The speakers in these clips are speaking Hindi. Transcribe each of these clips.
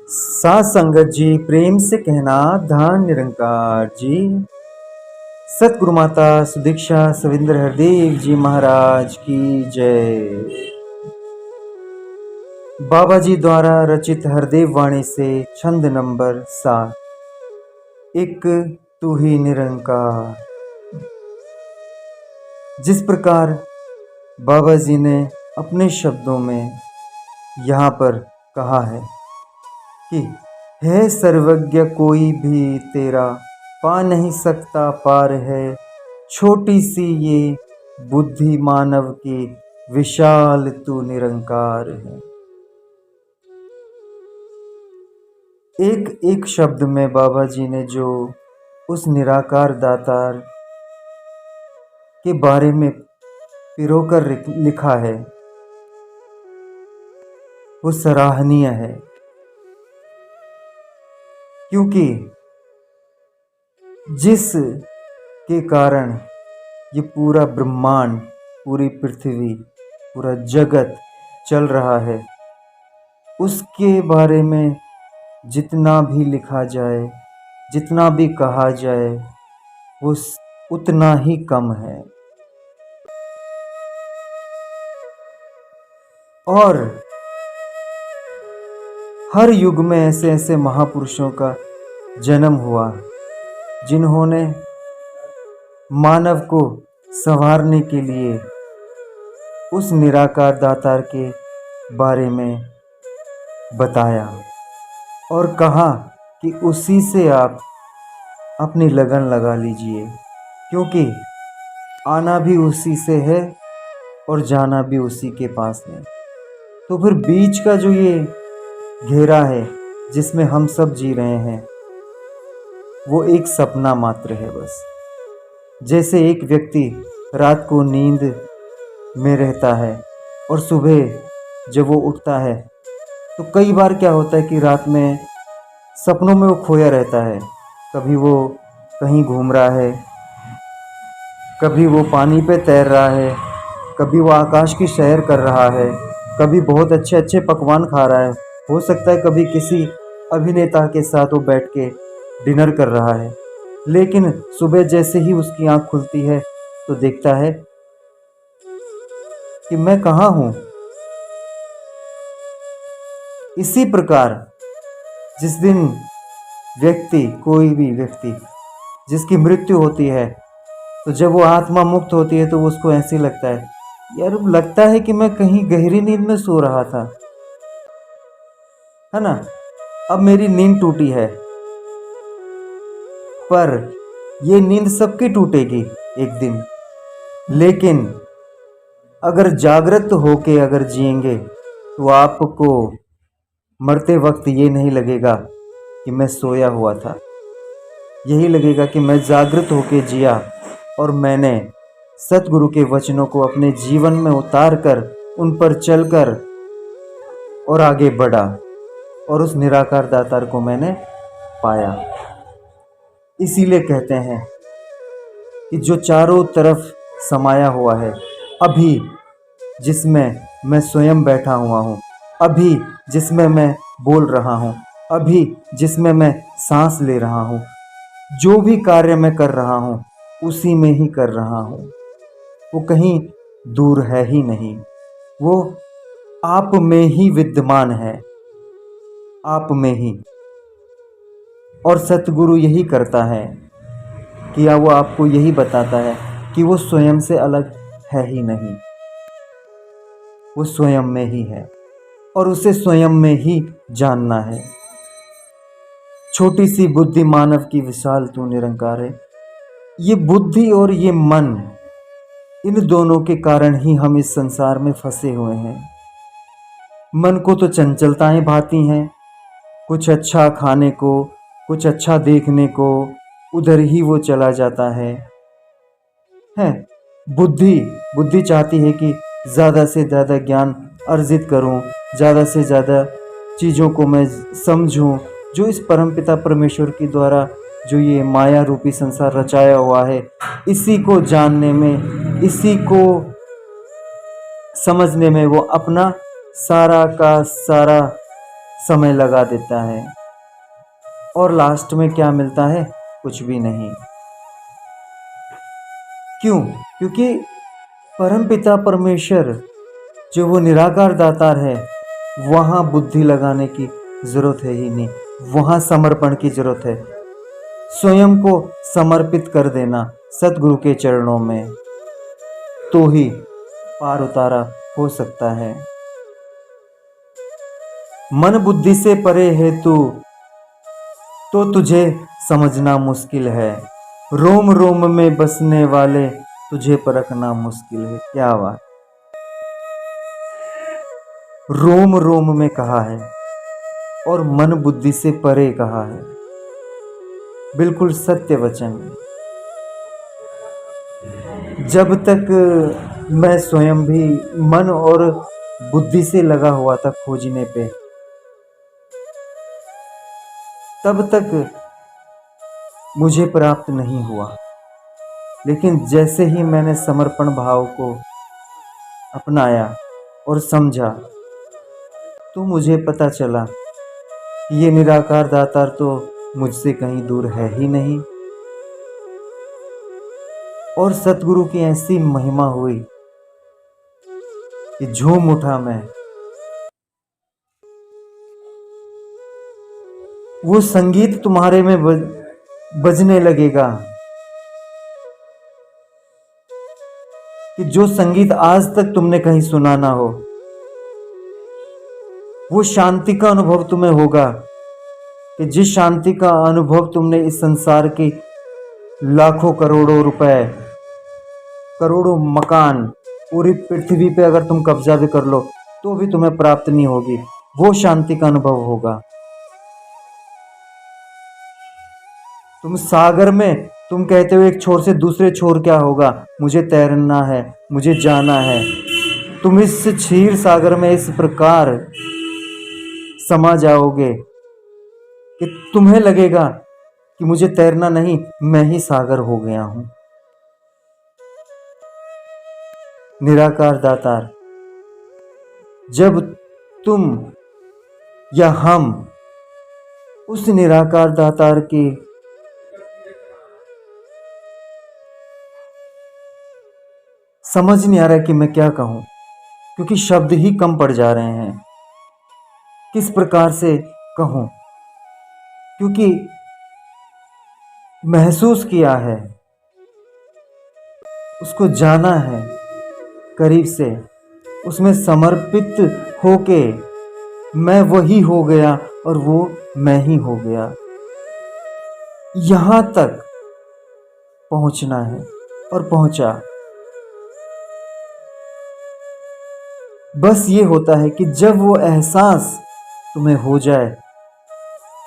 साथ संगत जी, प्रेम से कहना धान निरंकार जी। सतगुरु माता सुदीक्षा सविंद्र हरदेव जी महाराज की जय। बाबा जी द्वारा रचित हरदेव वाणी से छंद नंबर 7। एक तू ही निरंकार। जिस प्रकार बाबा जी ने अपने शब्दों में यहाँ पर कहा है कि है सर्वज्ञ कोई भी तेरा, पा नहीं सकता पार है, छोटी सी ये बुद्धि मानव की, विशाल तू निरंकार है। एक एक शब्द में बाबा जी ने जो उस निराकार दातार के बारे में पिरोकर लिखा है वो सराहनीय है, क्योंकि जिस के कारण ये पूरा ब्रह्मांड, पूरी पृथ्वी, पूरा जगत चल रहा है, उसके बारे में जितना भी लिखा जाए, जितना भी कहा जाए, वो उतना ही कम है। और हर युग में ऐसे ऐसे महापुरुषों का जन्म हुआ जिन्होंने मानव को संवारने के लिए उस निराकार दातार के बारे में बताया और कहा कि उसी से आप अपनी लगन लगा लीजिए, क्योंकि आना भी उसी से है और जाना भी उसी के पास है। तो फिर बीच का जो ये घेरा है जिसमें हम सब जी रहे हैं, वो एक सपना मात्र है बस। जैसे एक व्यक्ति रात को नींद में रहता है और सुबह जब वो उठता है तो कई बार क्या होता है कि रात में सपनों में वो खोया रहता है। कभी वो कहीं घूम रहा है, कभी वो पानी पे तैर रहा है, कभी वो आकाश की सैर कर रहा है, कभी बहुत अच्छे अच्छे पकवान खा रहा है, हो सकता है कभी किसी अभिनेता के साथ वो बैठ के डिनर कर रहा है। लेकिन सुबह जैसे ही उसकी आंख खुलती है तो देखता है कि मैं कहाँ हूँ। इसी प्रकार जिस दिन व्यक्ति, कोई भी व्यक्ति जिसकी मृत्यु होती है, तो जब वो आत्मा मुक्त होती है तो उसको ऐसे लगता है, यार लगता है कि मैं कहीं गहरी नींद में सो रहा था, है ना। अब मेरी नींद टूटी है, पर ये नींद सबकी टूटेगी एक दिन। लेकिन अगर जागृत होके अगर जिएंगे तो आपको मरते वक्त ये नहीं लगेगा कि मैं सोया हुआ था, यही लगेगा कि मैं जागृत होके जिया और मैंने सतगुरु के वचनों को अपने जीवन में उतार कर, उन पर चलकर और आगे बढ़ा और उस निराकार दातार को मैंने पाया। इसीलिए कहते हैं कि जो चारों तरफ समाया हुआ है, अभी जिसमें मैं स्वयं बैठा हुआ हूँ, अभी जिसमें मैं बोल रहा हूँ, अभी जिसमें मैं सांस ले रहा हूँ, जो भी कार्य मैं कर रहा हूँ उसी में ही कर रहा हूँ। वो कहीं दूर है ही नहीं, वो आप में ही विद्यमान है, आप में ही। और सतगुरु यही करता है कि वो आपको यही बताता है कि वो स्वयं से अलग है ही नहीं, वो स्वयं में ही है और उसे स्वयं में ही जानना है। छोटी सी बुद्धि मानव की, विशाल तू निरंकार है। ये बुद्धि और ये मन, इन दोनों के कारण ही हम इस संसार में फंसे हुए हैं। मन को तो चंचलताएं भाती हैं, कुछ अच्छा खाने को, कुछ अच्छा देखने को, उधर ही वो चला जाता है। बुद्धि चाहती है कि ज़्यादा से ज़्यादा ज्ञान अर्जित करूं, ज़्यादा से ज़्यादा चीज़ों को मैं समझूं, जो इस परमपिता परमेश्वर के द्वारा जो ये माया रूपी संसार रचाया हुआ है, इसी को जानने में, इसी को समझने में वो अपना सारा का सारा समय लगा देता है और लास्ट में क्या मिलता है? कुछ भी नहीं। क्यों? क्योंकि परमपिता परमेश्वर जो वो निराकार दातार है, वहाँ बुद्धि लगाने की जरूरत है ही नहीं, वहाँ समर्पण की जरूरत है। स्वयं को समर्पित कर देना सतगुरु के चरणों में, तो ही पार उतारा हो सकता है। मन बुद्धि से परे है तू, तो तुझे समझना मुश्किल है। रोम रोम में बसने वाले तुझे परखना मुश्किल है। क्या बात! रोम रोम में कहा है और मन बुद्धि से परे कहा है। बिल्कुल सत्य वचन। जब तक मैं स्वयं भी मन और बुद्धि से लगा हुआ था खोजने पे, तब तक मुझे प्राप्त नहीं हुआ। लेकिन जैसे ही मैंने समर्पण भाव को अपनाया और समझा, तो मुझे पता चला कि ये निराकार दातार तो मुझसे कहीं दूर है ही नहीं। और सतगुरु की ऐसी महिमा हुई कि झूम उठा मैं। वो संगीत तुम्हारे में बजने लगेगा कि जो संगीत आज तक तुमने कहीं सुना ना हो। वो शांति का अनुभव तुम्हें होगा कि जिस शांति का अनुभव तुमने इस संसार की लाखों करोड़ों रुपए, करोड़ों मकान, पूरी पृथ्वी पे अगर तुम कब्जा भी कर लो तो भी तुम्हें प्राप्त नहीं होगी। वो शांति का अनुभव होगा। तुम सागर में, तुम कहते हो एक छोर से दूसरे छोर क्या होगा, मुझे तैरना है, मुझे जाना है। तुम इस क्षीर सागर में इस प्रकार समा जाओगे कि तुम्हें लगेगा कि मुझे तैरना नहीं, मैं ही सागर हो गया हूं। निराकार दातार, जब तुम या हम उस निराकार दातार की समझ नहीं आ रहा है कि मैं क्या कहूं, क्योंकि शब्द ही कम पड़ जा रहे हैं। किस प्रकार से कहूं? क्योंकि महसूस किया है, उसको जाना है करीब से, उसमें समर्पित होके मैं वही हो गया और वो मैं ही हो गया। यहां तक पहुंचना है और पहुंचा। बस ये होता है कि जब वो एहसास तुम्हें हो जाए,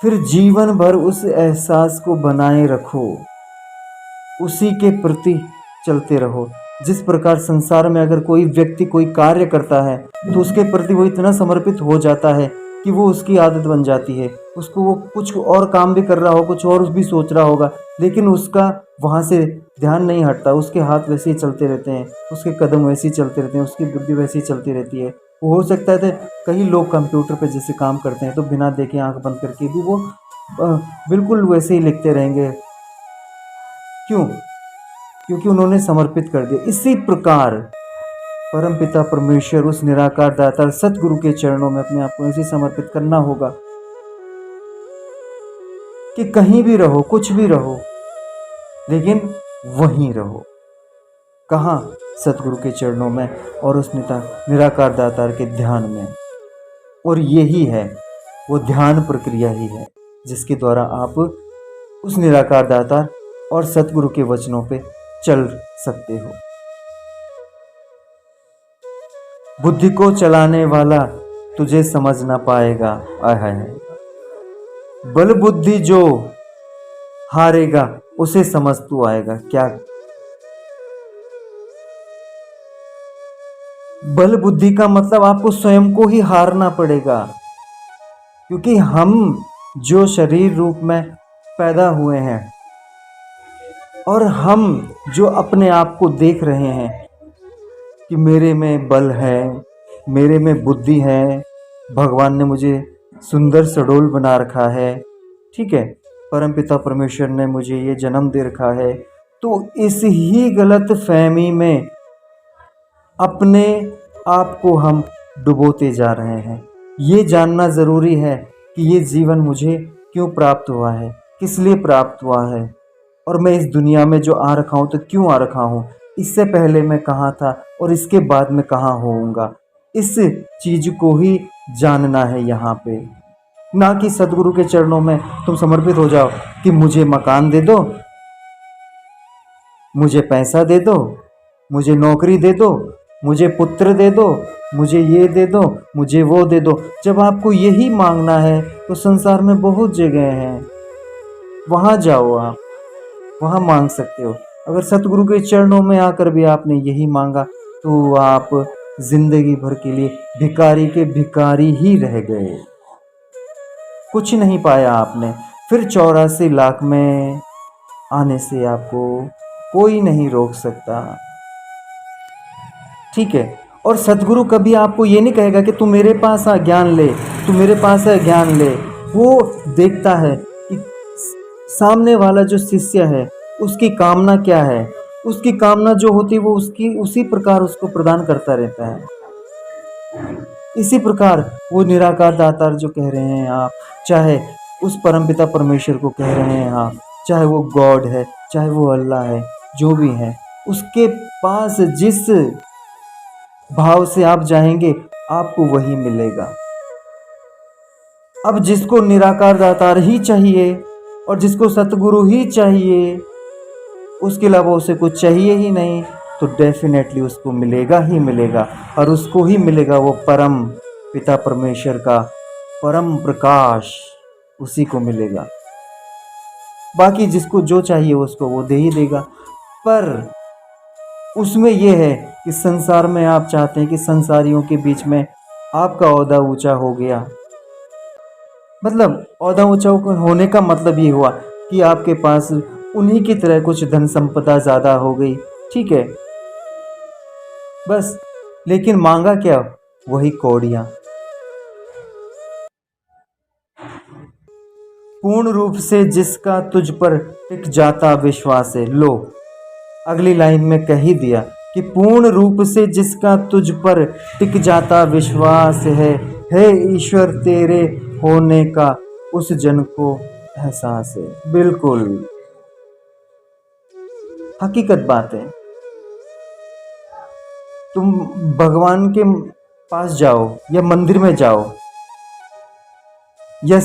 फिर जीवन भर उस एहसास को बनाए रखो, उसी के प्रति चलते रहो। जिस प्रकार संसार में अगर कोई व्यक्ति कोई कार्य करता है तो उसके प्रति वो इतना समर्पित हो जाता है कि वो उसकी आदत बन जाती है। उसको वो कुछ और काम भी कर रहा हो, कुछ और भी सोच रहा होगा, लेकिन उसका वहाँ से ध्यान नहीं हटता। उसके हाथ वैसे ही चलते रहते हैं, उसके कदम वैसे ही चलते रहते हैं, उसकी बुद्धि वैसे ही चलती रहती है। वो हो सकता है कई लोग कंप्यूटर पे जैसे काम करते हैं तो बिना देखे आंख बंद करके भी वो बिल्कुल वैसे ही लिखते रहेंगे। क्यों? क्योंकि उन्होंने समर्पित कर दिया। इसी प्रकार परमपिता परमेश्वर, उस निराकार दाता सतगुरु के चरणों में अपने आप को ऐसे समर्पित करना होगा कि कहीं भी रहो, कुछ भी रहो, लेकिन वहीं रहो। कहाँ? सतगुरु के चरणों में और उस निराकार दातार के ध्यान में। और यही है, वो ध्यान प्रक्रिया ही है जिसके द्वारा आप उस निराकार दातार और सतगुरु के वचनों पे चल सकते हो। बुद्धि को चलाने वाला तुझे समझ ना पाएगा। आय, बल बुद्धि जो हारेगा उसे समझ तू आएगा। क्या? बल बुद्धि का मतलब आपको स्वयं को ही हारना पड़ेगा, क्योंकि हम जो शरीर रूप में पैदा हुए हैं और हम जो अपने आप को देख रहे हैं कि मेरे में बल है, मेरे में बुद्धि है, भगवान ने मुझे सुंदर सडोल बना रखा है, ठीक है, परमपिता परमेश्वर ने मुझे ये जन्म दे रखा है, तो इस ही गलत फहमी में अपने आप को हम डुबोते जा रहे हैं। ये जानना ज़रूरी है कि ये जीवन मुझे क्यों प्राप्त हुआ है, किस लिए प्राप्त हुआ है, और मैं इस दुनिया में जो आ रखा हूँ तो क्यों आ रखा हूँ, इससे पहले मैं कहाँ था और इसके बाद मैं कहाँ होऊंगा। इस चीज़ को ही जानना है यहाँ पे, ना कि सदगुरु के चरणों में तुम समर्पित हो जाओ कि मुझे मकान दे दो, मुझे पैसा दे दो, मुझे नौकरी दे दो, मुझे पुत्र दे दो, मुझे ये दे दो, मुझे वो दे दो। जब आपको यही मांगना है तो संसार में बहुत जगह हैं, वहाँ जाओ, आप वहाँ मांग सकते हो। अगर सतगुरु के चरणों में आकर भी आपने यही मांगा तो आप जिंदगी भर के लिए भिखारी के भिखारी ही रह गए, कुछ नहीं पाया आपने। फिर 84 लाख में आने से आपको कोई नहीं रोक सकता, ठीक है। और सतगुरु कभी आपको ये नहीं कहेगा कि तू मेरे पास आ ज्ञान ले, तू मेरे पास है ज्ञान ले। वो देखता है कि सामने वाला जो शिष्य है उसकी कामना क्या है, उसकी कामना जो होती है वो उसकी उसी प्रकार उसको प्रदान करता रहता है। इसी प्रकार वो निराकार दातार जो कह रहे हैं आप, चाहे उस परमपिता परमेश्वर को कह रहे हैं आप, चाहे वो गॉड है, चाहे वो अल्लाह है, जो भी है, उसके पास जिस भाव से आप जाएंगे आपको वही मिलेगा। अब जिसको निराकार दातार ही चाहिए और जिसको सतगुरु ही चाहिए, उसके अलावा उसे कुछ चाहिए ही नहीं, तो डेफिनेटली उसको मिलेगा ही मिलेगा, और उसको ही मिलेगा वो परम पिता परमेश्वर का परम प्रकाश, उसी को मिलेगा। बाकी जिसको जो चाहिए उसको वो दे ही देगा। पर उसमें यह है कि संसार में आप चाहते हैं कि संसारियों के बीच में आपका ओहदा ऊंचा हो गया, मतलब ओहदा ऊंचा होने का मतलब ये हुआ कि आपके पास उन्हीं की तरह कुछ धन संपदा ज़्यादा हो गई, ठीक है, बस। लेकिन मांगा क्या? वही कौड़ियाँ। पूर्ण रूप से जिसका तुझ पर टिक जाता विश्वास है। लो, अगली लाइन में कह ही दिया कि पूर्ण रूप से जिसका तुझ पर टिक जाता विश्वास है ईश्वर तेरे होने का उस जन को एहसास है। बिल्कुल हकीकत बात है। तुम भगवान के पास जाओ या मंदिर में जाओ या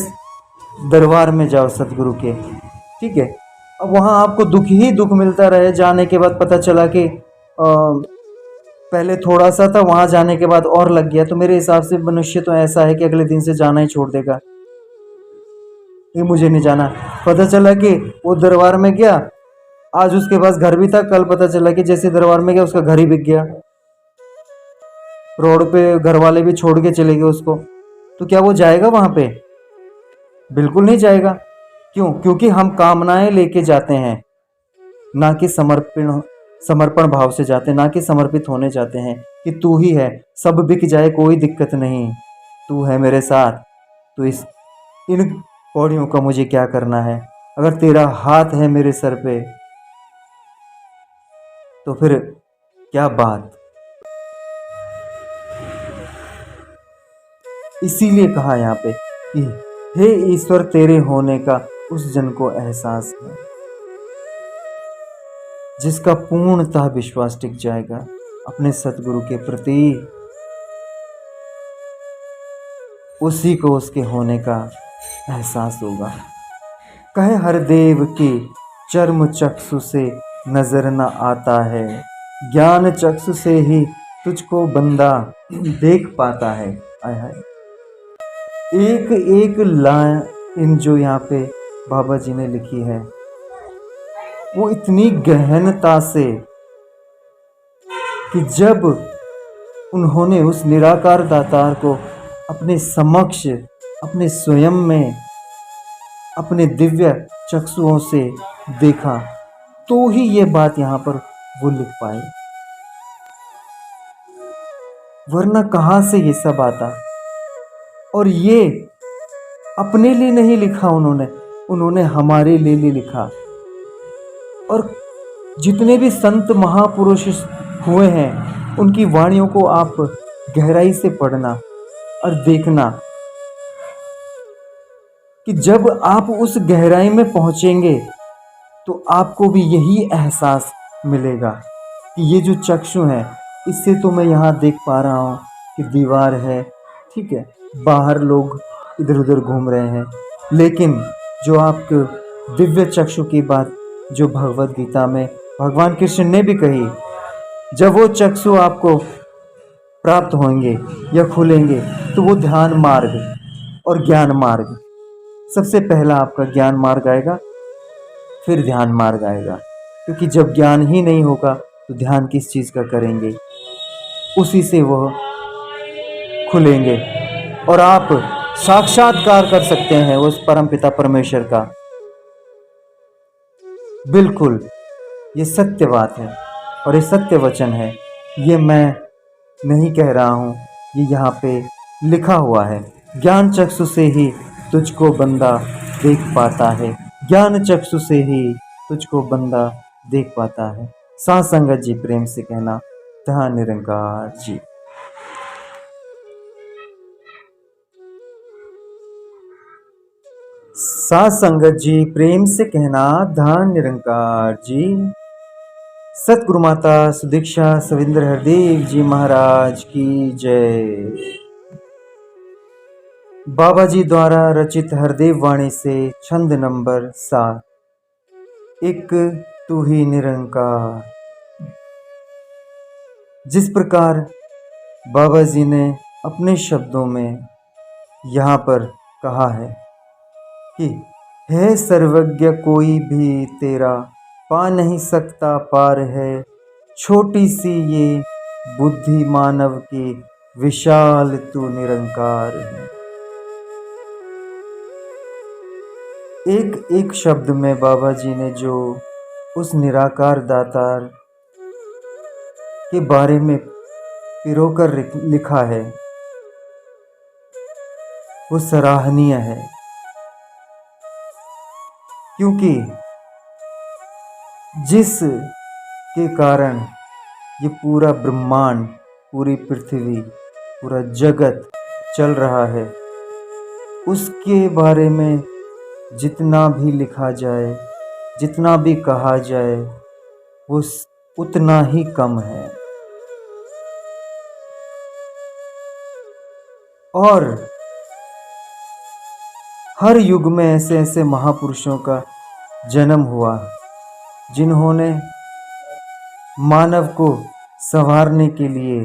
दरबार में जाओ सतगुरु के, ठीक है, अब वहाँ आपको दुख ही दुख मिलता रहे। जाने के बाद पता चला कि पहले थोड़ा सा था, वहाँ जाने के बाद और लग गया, तो मेरे हिसाब से मनुष्य तो ऐसा है कि अगले दिन से जाना ही छोड़ देगा, ये मुझे नहीं जाना। पता चला कि वो दरबार में गया, आज उसके पास घर भी था, कल पता चला कि जैसे दरबार में गया उसका घर ही बिक गया, रोड पे घर वाले भी छोड़ के चले गए उसको। तो क्या वो जाएगा वहाँ पे? बिल्कुल नहीं जाएगा। क्यों? क्योंकि हम कामनाएं लेके जाते हैं, ना कि समर्पण भाव से जाते हैं, ना कि समर्पित होने जाते हैं कि तू ही है, सब बिक जाए कोई दिक्कत नहीं, तू है मेरे साथ, तो इन पौड़ियों का मुझे क्या करना है। अगर तेरा हाथ है मेरे सर पे तो फिर क्या बात। इसीलिए कहा यहाँ पे कि हे ईश्वर तेरे होने का उस जन को एहसास है, जिसका पूर्णतः विश्वास टिक जाएगा अपने सतगुरु के प्रति, उसी को उसके होने का एहसास होगा। कहे हर देव के चर्म चक्षु से नजर न आता है, ज्ञान चक्षु से ही तुझको बंदा देख पाता है। आय हाय, एक एक लाइन जो यहाँ पे बाबा जी ने लिखी है वो इतनी गहनता से कि जब उन्होंने उस निराकार दातार को अपने समक्ष, अपने स्वयं में, अपने दिव्य चक्षुओं से देखा, तो ही ये बात यहाँ पर वो लिख पाए, वरना कहाँ से ये सब आता। और ये अपने लिए नहीं लिखा उन्होंने हमारे लिए लिखा। और जितने भी संत महापुरुष हुए हैं उनकी वाणियों को आप गहराई से पढ़ना और देखना कि जब आप उस गहराई में पहुंचेंगे तो आपको भी यही एहसास मिलेगा कि ये जो चक्षु है, इससे तो मैं यहाँ देख पा रहा हूँ कि दीवार है, ठीक है, बाहर लोग इधर उधर घूम रहे हैं, लेकिन जो आपके दिव्य चक्षु की बात जो भगवत गीता में भगवान कृष्ण ने भी कही, जब वो चक्षु आपको प्राप्त होंगे या खुलेंगे तो वो ध्यान मार्ग और ज्ञान मार्ग, सबसे पहला आपका ज्ञान मार्ग आएगा, फिर ध्यान मार्ग आएगा। क्योंकि जब ज्ञान ही नहीं होगा तो ध्यान किस चीज़ का करेंगे, उसी से वह खुलेंगे और आप साक्षात्कार कर सकते हैं उस परमपिता परमेश्वर का। बिल्कुल ये सत्य बात है और ये सत्य वचन है, ये मैं नहीं कह रहा हूँ, ये यहाँ पे लिखा हुआ है। ज्ञान चक्षु से ही तुझको बंदा देख पाता है, ज्ञान चक्षु से ही तुझको बंदा देख पाता है। साथ संगत जी प्रेम से कहना धन निरंकार जी। साथ संगत जी प्रेम से कहना धन निरंकार जी। सतगुरु माता सुदीक्षा सविंद्र हरदेव जी महाराज की जय। बाबा जी द्वारा रचित हरदेव वाणी से छंद नंबर 7। एक तू ही निरंकार। जिस प्रकार बाबा जी ने अपने शब्दों में यहाँ पर कहा है कि है सर्वज्ञ कोई भी तेरा पा नहीं सकता पार है, छोटी सी ये बुद्धि मानव की विशाल तू निरंकार है। एक एक शब्द में बाबा जी ने जो उस निराकार दातार के बारे में पिरोकर लिखा है वो सराहनीय है। क्योंकि जिस के कारण ये पूरा ब्रह्मांड, पूरी पृथ्वी, पूरा जगत चल रहा है, उसके बारे में जितना भी लिखा जाए, जितना भी कहा जाए, वो उतना ही कम है। और हर युग में ऐसे ऐसे महापुरुषों का जन्म हुआ जिन्होंने मानव को संवारने के लिए